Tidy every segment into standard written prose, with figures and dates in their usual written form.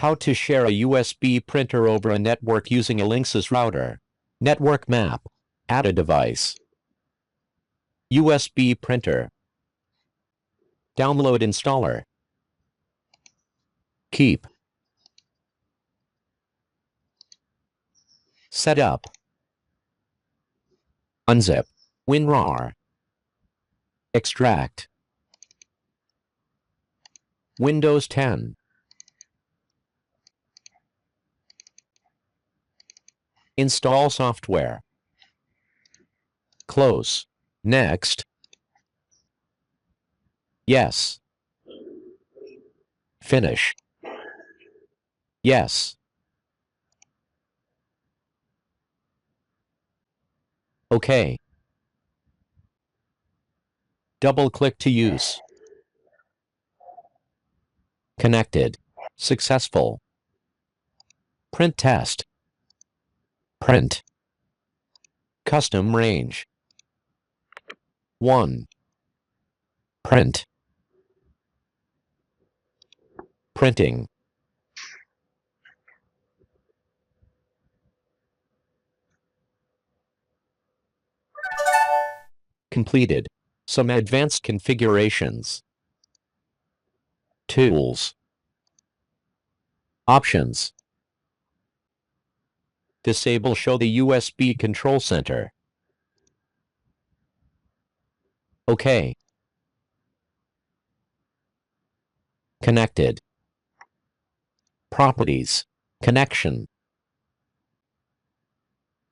How to share a USB printer over a network using a Linksys router. Network map. Add a device. USB printer. Download installer. Keep. Setup. Unzip. WinRAR. Extract. Windows 10. Install software. Close. Next. Yes. Finish. Yes. OK. Double-click to use. Connected. Successful. Print test. Print. Custom range. 1. Print. Printing. Completed. Some advanced configurations. Tools. Options. Disable Show the USB Control Center. OK. Connected. Properties. Connection.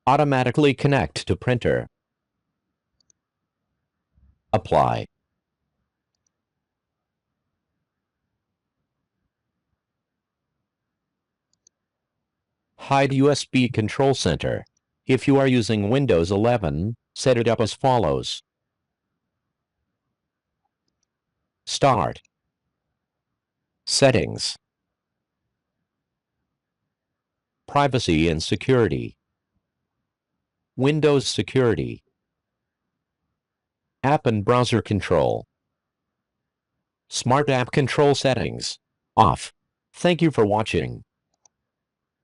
Automatically connect to printer. Apply. Hide USB Control Center. If you are using Windows 11, set it up as follows. Start. Settings. Privacy and security. Windows security. App and browser control. Smart app control settings. Off. Thank you for watching.